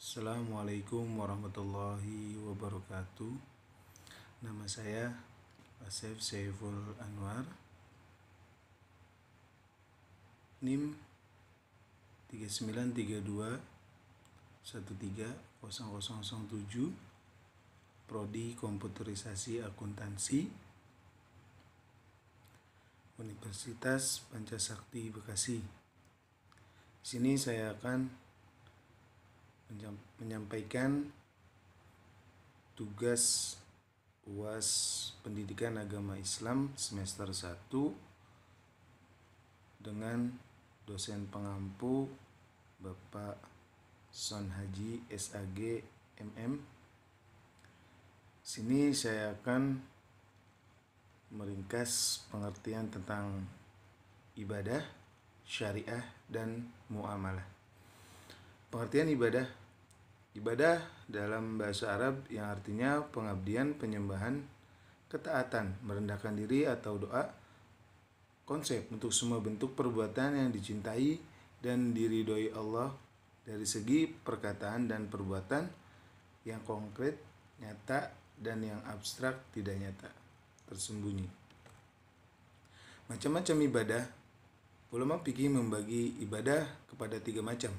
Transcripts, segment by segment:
Assalamualaikum warahmatullahi wabarakatuh. Nama saya Asef Saiful Anwar. NIM 3932130007, Prodi Komputerisasi Akuntansi, Universitas Pancasakti Bekasi. Di sini saya akan menyampaikan tugas UAS Pendidikan Agama Islam semester 1 dengan dosen pengampu Bapak Son Haji SAG MM. Sini saya akan meringkas pengertian tentang ibadah, syariah, dan muamalah. Pengertian ibadah dalam bahasa Arab yang artinya pengabdian, penyembahan, ketaatan, merendahkan diri atau doa, konsep untuk semua bentuk perbuatan yang dicintai dan diridhoi Allah dari segi perkataan dan perbuatan yang konkret, nyata, dan yang abstrak tidak nyata, tersembunyi. Macam-macam ibadah. Ulama fikih membagi ibadah kepada 3 macam.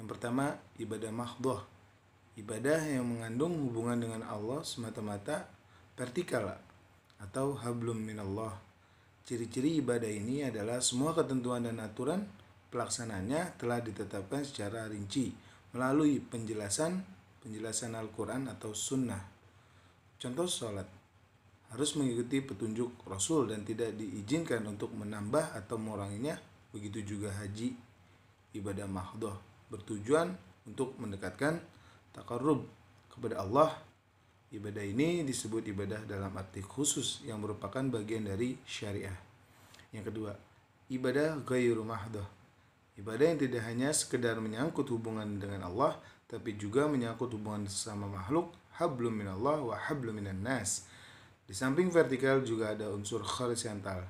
Yang pertama, ibadah mahdhah, ibadah yang mengandung hubungan dengan Allah semata-mata, vertikal atau hablum minallah. Ciri-ciri ibadah ini adalah semua ketentuan dan aturan pelaksanaannya telah ditetapkan secara rinci melalui penjelasan Al-Quran atau sunnah. Contoh sholat harus mengikuti petunjuk Rasul dan tidak diizinkan untuk menambah atau menguranginya. Begitu juga haji, ibadah mahdhah, bertujuan untuk mendekatkan taqarrub kepada Allah. Ibadah ini disebut ibadah dalam arti khusus yang merupakan bagian dari syariah. Yang kedua, ibadah ghairu mahdhah, ibadah yang tidak hanya sekedar menyangkut hubungan dengan Allah, tapi juga menyangkut hubungan sesama makhluk, hablum minallah wa hablum minan nas. Di samping vertikal juga ada unsur horizontal.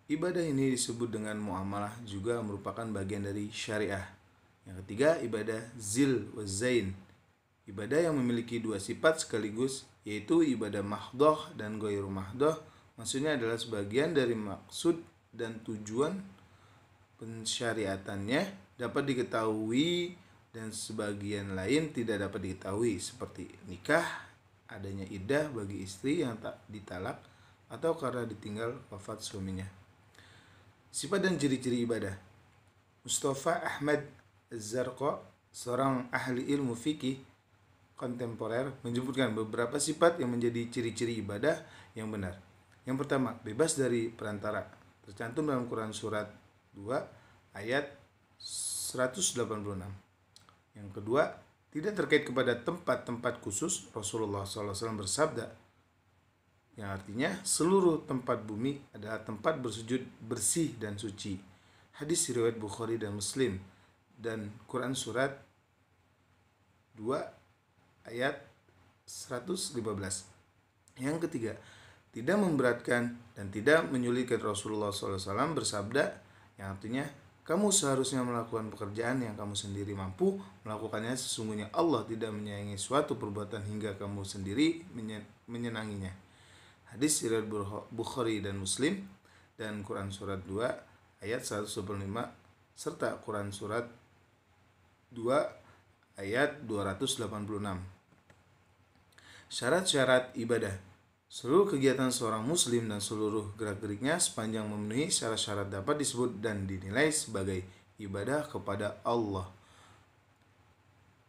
Ibadah ini disebut dengan muamalah, juga merupakan bagian dari syariah. Yang ketiga, ibadah zil wa zain, ibadah yang memiliki 2 sifat sekaligus, yaitu ibadah mahdhah dan ghairu mahdhah. Maksudnya adalah sebagian dari maksud dan tujuan pensyariatannya dapat diketahui dan sebagian lain tidak dapat diketahui, seperti nikah, adanya iddah bagi istri yang tak ditalak atau karena ditinggal wafat suaminya. Sifat dan ciri-ciri ibadah. Mustafa Ahmad Az-Zarqa, seorang ahli ilmu fikih kontemporer, menyebutkan beberapa sifat yang menjadi ciri-ciri ibadah yang benar. Yang pertama, bebas dari perantara, tercantum dalam Quran surat 2 ayat 186. Yang kedua, tidak terkait kepada tempat-tempat khusus. Rasulullah SAW bersabda, yang artinya seluruh tempat bumi adalah tempat bersujud bersih dan suci. Hadis riwayat Bukhari dan Muslim. Dan Quran surat 2 ayat 115. Yang ketiga, tidak memberatkan dan tidak menyulitkan. Rasulullah SAW bersabda, yang artinya kamu seharusnya melakukan pekerjaan yang kamu sendiri mampu melakukannya. Sesungguhnya Allah tidak menyayangi suatu perbuatan hingga kamu sendiri menyenanginya. Hadis riwayat Bukhari dan Muslim. Dan Quran surat 2 ayat 125 serta Quran surat 2 ayat 286. Syarat-syarat ibadah. Seluruh kegiatan seorang muslim dan seluruh gerak-geriknya sepanjang memenuhi syarat-syarat dapat disebut dan dinilai sebagai ibadah kepada Allah.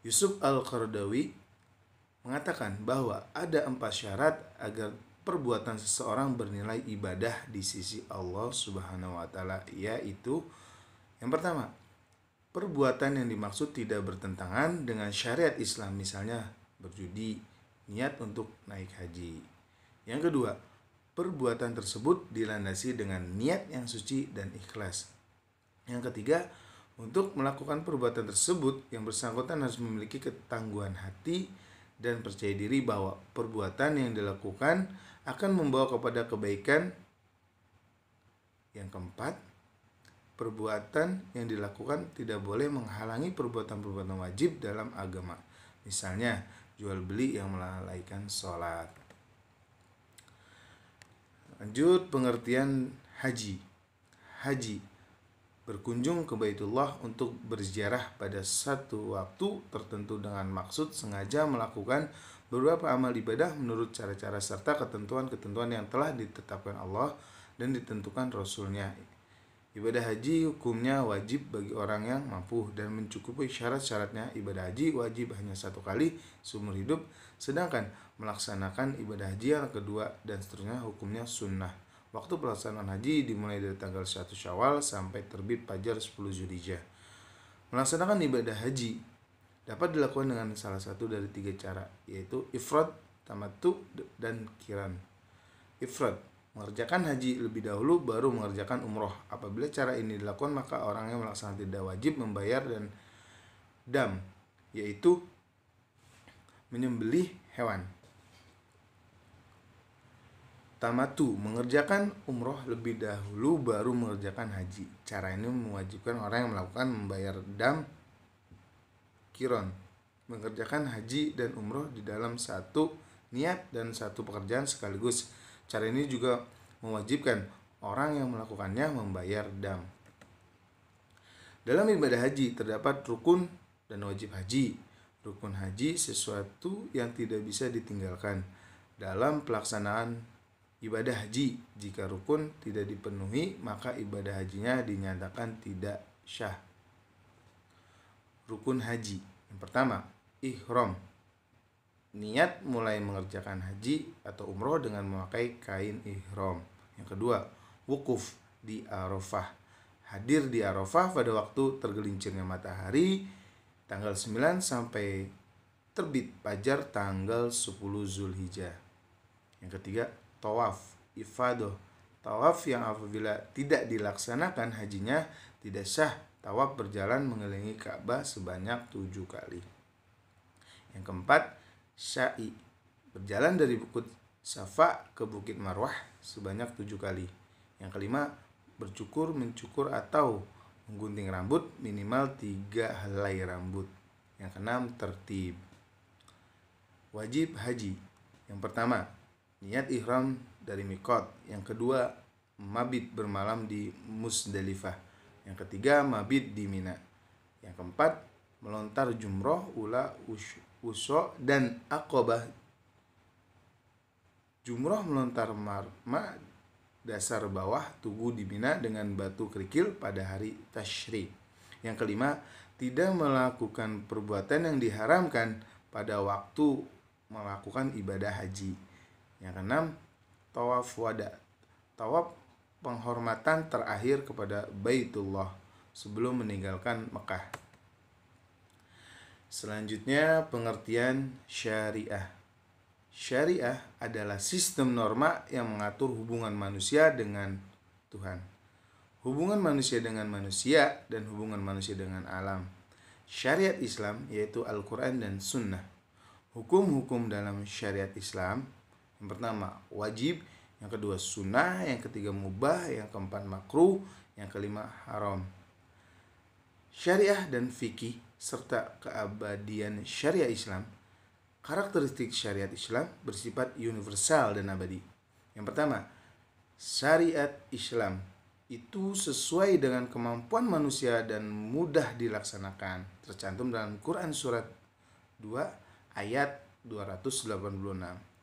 Yusuf Al-Qaradawi mengatakan bahwa ada 4 syarat agar perbuatan seseorang bernilai ibadah di sisi Allah Subhanahu wa taala, yaitu yang pertama, perbuatan yang dimaksud tidak bertentangan dengan syariat Islam, misalnya berjudi, niat untuk naik haji. Yang kedua, perbuatan tersebut dilandasi dengan niat yang suci dan ikhlas. Yang ketiga, untuk melakukan perbuatan tersebut yang bersangkutan harus memiliki ketangguhan hati dan percaya diri bahwa perbuatan yang dilakukan akan membawa kepada kebaikan. Yang keempat, perbuatan yang dilakukan tidak boleh menghalangi perbuatan-perbuatan wajib dalam agama. Misalnya, jual beli yang melalaikan sholat. Lanjut, pengertian haji. Haji, berkunjung ke Baitullah untuk berziarah pada satu waktu tertentu dengan maksud sengaja melakukan beberapa amal ibadah menurut cara-cara serta ketentuan-ketentuan yang telah ditetapkan Allah dan ditentukan Rasul-Nya. Ibadah haji hukumnya wajib bagi orang yang mampu dan mencukupi syarat-syaratnya. Ibadah haji wajib hanya satu kali seumur hidup, sedangkan melaksanakan ibadah haji yang kedua dan seterusnya hukumnya sunnah. Waktu pelaksanaan haji dimulai dari tanggal 1 Syawal sampai terbit fajar 10 Zulhijjah. Melaksanakan ibadah haji dapat dilakukan dengan salah satu dari 3 cara, yaitu ifrad, tamattu, dan qiran. Ifrad, mengerjakan haji lebih dahulu baru mengerjakan umroh. Apabila cara ini dilakukan, maka orang yang melaksanakan tidak wajib membayar dan dam, yaitu menyembelih hewan. Tamattu, mengerjakan umroh lebih dahulu baru mengerjakan haji. Cara ini mewajibkan orang yang melakukan membayar dam. Qiran, mengerjakan haji dan umroh di dalam satu niat dan satu pekerjaan sekaligus. Cara ini juga mewajibkan orang yang melakukannya membayar dam. Dalam ibadah haji terdapat rukun dan wajib haji. Rukun haji sesuatu yang tidak bisa ditinggalkan dalam pelaksanaan ibadah haji. Jika rukun tidak dipenuhi, maka ibadah hajinya dinyatakan tidak syah. Rukun haji. Yang pertama, ihram. Niat mulai mengerjakan haji atau umroh dengan memakai kain ihram. Yang kedua, wukuf di Arafah. Hadir di Arafah pada waktu tergelincirnya matahari tanggal 9 sampai terbit fajar tanggal 10 Zulhijjah. Yang ketiga, tawaf ifadah. Tawaf yang apabila tidak dilaksanakan hajinya tidak sah. Tawaf berjalan mengelilingi Ka'bah sebanyak 7 kali. Yang keempat, sya'i, berjalan dari Bukit Safa ke Bukit Marwah sebanyak 7 kali. Yang kelima, bercukur, mencukur atau menggunting rambut minimal 3 helai rambut. Yang keenam, tertib. Wajib haji. Yang pertama, niat ihram dari miqat. Yang kedua, mabit bermalam di Musdalifah. Yang ketiga, mabit di Mina. Yang keempat, melontar jumroh, ula, usra, dan aqabah. Jumroh melontar marma dasar bawah tugu di Mina dengan batu kerikil pada hari tasyrik. Yang kelima, tidak melakukan perbuatan yang diharamkan pada waktu melakukan ibadah haji. Yang keenam, tawaf wada. Tawaf penghormatan terakhir kepada Baitullah sebelum meninggalkan Mekah. Selanjutnya, pengertian syariah. Syariah adalah sistem norma yang mengatur hubungan manusia dengan Tuhan, hubungan manusia dengan manusia, dan hubungan manusia dengan alam. Syariat Islam yaitu Al-Quran dan Sunnah. Hukum-hukum dalam syariat Islam, yang pertama wajib, yang kedua sunnah, yang ketiga mubah, yang keempat makruh, yang kelima haram. Syariah dan fikih serta keabadian syariah Islam. Karakteristik syariat Islam bersifat universal dan abadi. Yang pertama, syariat Islam itu sesuai dengan kemampuan manusia dan mudah dilaksanakan. Tercantum dalam Quran surat 2 ayat 286.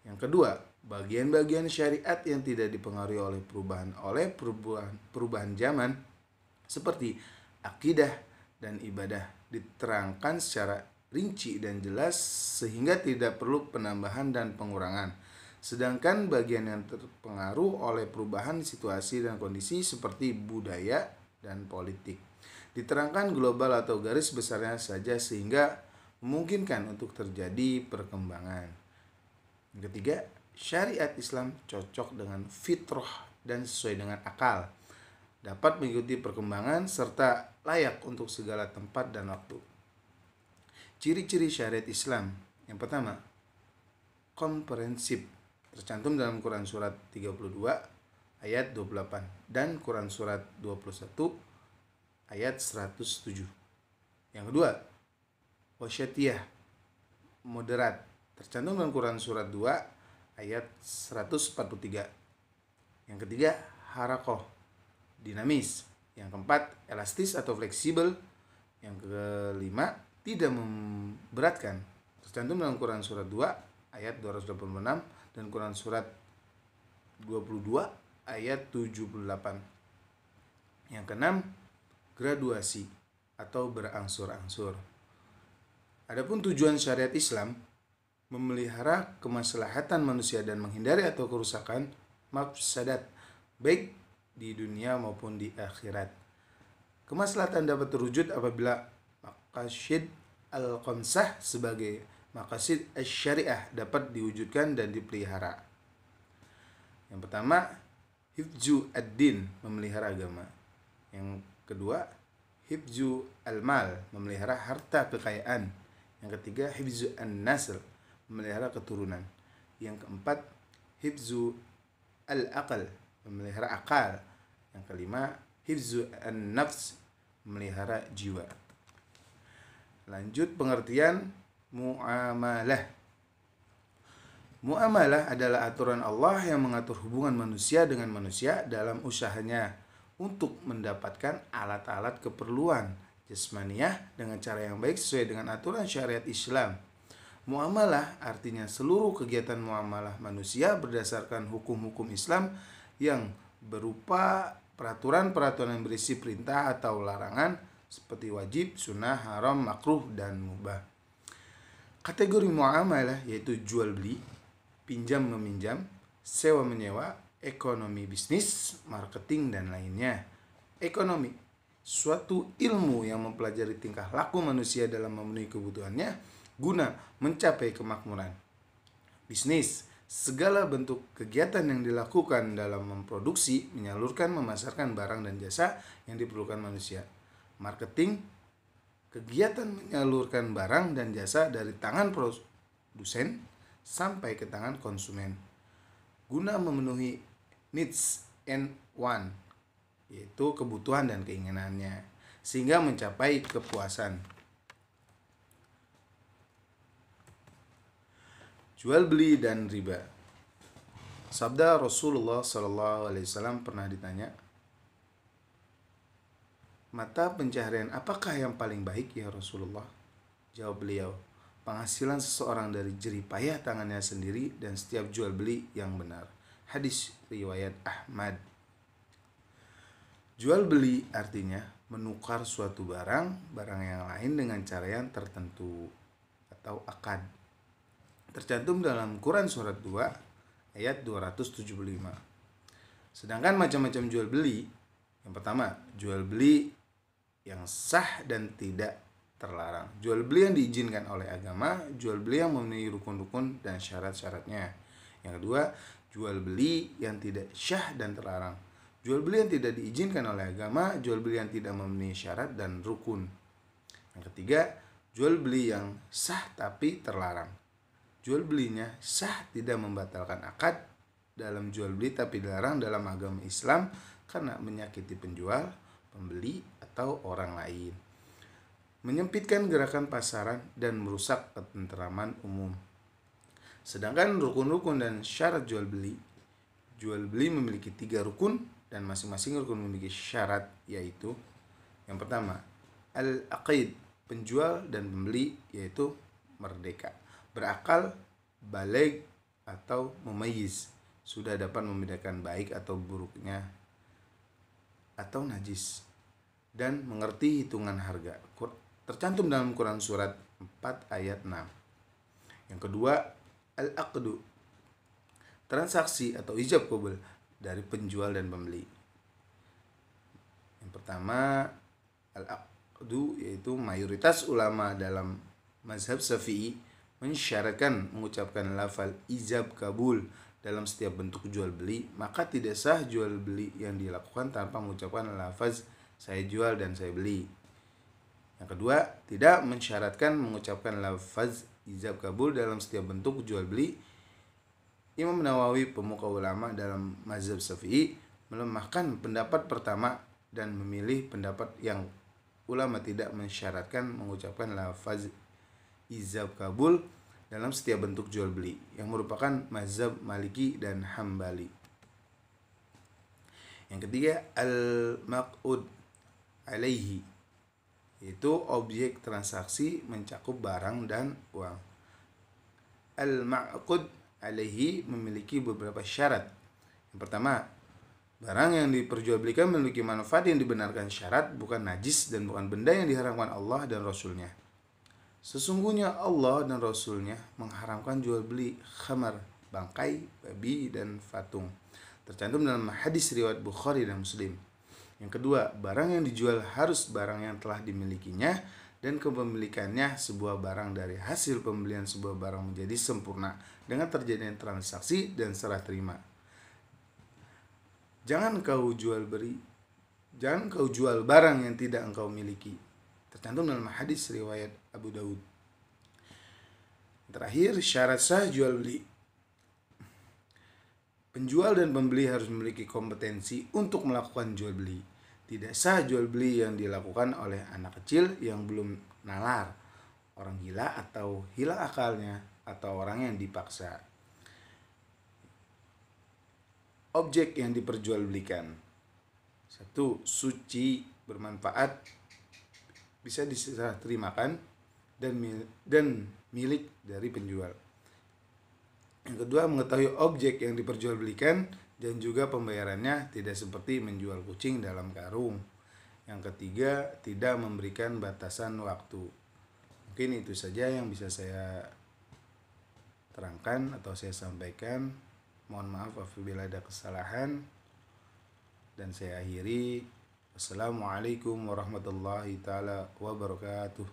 Yang kedua, bagian-bagian syariat yang tidak dipengaruhi oleh perubahan zaman seperti akidah dan ibadah diterangkan secara rinci dan jelas sehingga tidak perlu penambahan dan pengurangan. Sedangkan bagian yang terpengaruh oleh perubahan situasi dan kondisi seperti budaya dan politik diterangkan global atau garis besarnya saja sehingga memungkinkan untuk terjadi perkembangan. Yang ketiga, syariat Islam cocok dengan fitrah dan sesuai dengan akal, dapat mengikuti perkembangan serta layak untuk segala tempat dan waktu. Ciri-ciri syariat Islam. Yang pertama, komprehensif, tercantum dalam Quran surat 32 ayat 28 dan Quran surat 21 ayat 107. Yang kedua, wasyatiyah, moderat, tercantum dalam Quran surat 2 ayat 143. Yang ketiga, harakoh, dinamis. Yang keempat, elastis atau fleksibel. Yang kelima, tidak memberatkan, tercantum dalam Quran surat 2 ayat 286 dan Quran surat 22 ayat 78. Yang keenam, graduasi atau berangsur-angsur. Adapun tujuan syariat Islam memelihara kemaslahatan manusia dan menghindari atau kerusakan mafsadat baik di dunia maupun di akhirat. Kemaslahatan dapat terwujud apabila maqasid al-khamsah sebagai maqasid asy-syariah dapat diwujudkan dan dipelihara. Yang pertama, hifzu ad-din, memelihara agama. Yang kedua, hifzu al-mal, memelihara harta kekayaan. Yang ketiga, hifzu an-nasl, memelihara keturunan. Yang keempat, hifzu al-aqal, memelihara akal. Yang kelima, hifzu an-nafs, memelihara jiwa. Lanjut pengertian muamalah. Muamalah adalah aturan Allah yang mengatur hubungan manusia dengan manusia dalam usahanya untuk mendapatkan alat-alat keperluan jasmaniah dengan cara yang baik sesuai dengan aturan syariat Islam. Muamalah artinya seluruh kegiatan muamalah manusia berdasarkan hukum-hukum Islam yang berupa peraturan-peraturan yang berisi perintah atau larangan seperti wajib, sunnah, haram, makruh, dan mubah. Kategori muamalah yaitu jual beli, pinjam meminjam, sewa menyewa, ekonomi bisnis, marketing, dan lainnya. Ekonomi, suatu ilmu yang mempelajari tingkah laku manusia dalam memenuhi kebutuhannya guna mencapai kemakmuran. Bisnis, segala bentuk kegiatan yang dilakukan dalam memproduksi, menyalurkan, memasarkan barang dan jasa yang diperlukan manusia. Marketing, kegiatan menyalurkan barang dan jasa dari tangan produsen sampai ke tangan konsumen guna memenuhi needs and want, yaitu kebutuhan dan keinginannya, sehingga mencapai kepuasan. Jual beli dan riba. Sabda Rasulullah SAW pernah ditanya, mata pencaharian apakah yang paling baik ya Rasulullah? Jawab beliau, penghasilan seseorang dari jerih payah tangannya sendiri dan setiap jual beli yang benar. Hadis riwayat Ahmad. Jual beli artinya menukar suatu barang yang lain dengan cara yang tertentu atau akad. Tercantum dalam Quran surat 2 ayat 275. Sedangkan macam-macam jual beli, yang pertama, jual beli yang sah dan tidak terlarang. Jual beli yang diizinkan oleh agama, jual beli yang memenuhi rukun-rukun dan syarat-syaratnya. Yang kedua, jual beli yang tidak syah dan terlarang. Jual beli yang tidak diizinkan oleh agama, jual beli yang tidak memenuhi syarat dan rukun. Yang ketiga, jual beli yang sah tapi terlarang. Jual belinya sah tidak membatalkan akad dalam jual beli tapi dilarang dalam agama Islam karena menyakiti penjual, pembeli, atau orang lain, menyempitkan gerakan pasaran, dan merusak ketentraman umum. Sedangkan rukun-rukun dan syarat jual beli memiliki 3 rukun dan masing-masing rukun memiliki syarat, yaitu yang pertama, al-aqid, penjual dan pembeli yaitu merdeka, berakal, baligh atau mumayyiz, sudah dapat membedakan baik atau buruknya atau najis, dan mengerti hitungan harga. Tercantum dalam Quran surat 4 ayat 6. Yang kedua, al-aqdu, transaksi atau ijab qabul dari penjual dan pembeli. Yang pertama, al-aqdu yaitu mayoritas ulama dalam mazhab Syafi'i mensyaratkan mengucapkan lafal ijab kabul dalam setiap bentuk jual beli, maka tidak sah jual beli yang dilakukan tanpa mengucapkan lafaz saya jual dan saya beli. Yang kedua, tidak mensyaratkan mengucapkan lafaz ijab kabul dalam setiap bentuk jual beli. Imam Nawawi, pemuka ulama dalam mazhab Syafi'i, melemahkan pendapat pertama dan memilih pendapat yang ulama tidak mensyaratkan mengucapkan lafaz ijab kabul dalam setiap bentuk jual beli yang merupakan mazhab Maliki dan Hambali. Yang ketiga, al-maq'ud alaihi, yaitu objek transaksi mencakup barang dan uang. Al-maq'ud alaihi memiliki beberapa syarat. Yang pertama, barang yang diperjualbelikan memiliki manfaat yang dibenarkan syarat, bukan najis dan bukan benda yang diharamkan Allah dan Rasulnya. Sesungguhnya Allah dan Rasulnya mengharamkan jual beli khamar, bangkai, babi, dan fatung. Tercantum dalam hadis riwayat Bukhari dan Muslim. Yang kedua, barang yang dijual harus barang yang telah dimilikinya dan kepemilikannya sebuah barang dari hasil pembelian sebuah barang menjadi sempurna dengan terjadinya transaksi dan serah terima. Jangan kau jual barang yang tidak engkau miliki. Tercantum dalam hadis riwayat Abu Daud. Terakhir, syarat sah jual beli. Penjual dan pembeli harus memiliki kompetensi untuk melakukan jual beli. Tidak sah jual beli yang dilakukan oleh anak kecil yang belum nalar, orang gila atau hilang akalnya, atau orang yang dipaksa. Objek yang diperjualbelikan. 1. Suci, bermanfaat, bisa diserah terimakan dan milik dari penjual. Yang kedua, mengetahui objek yang diperjualbelikan dan juga pembayarannya, tidak seperti menjual kucing dalam karung. Yang ketiga, tidak memberikan batasan waktu. Mungkin itu saja yang bisa saya terangkan atau saya sampaikan. Mohon maaf apabila ada kesalahan, dan saya akhiri. Assalamualaikum warahmatullahi taala wabarakatuh.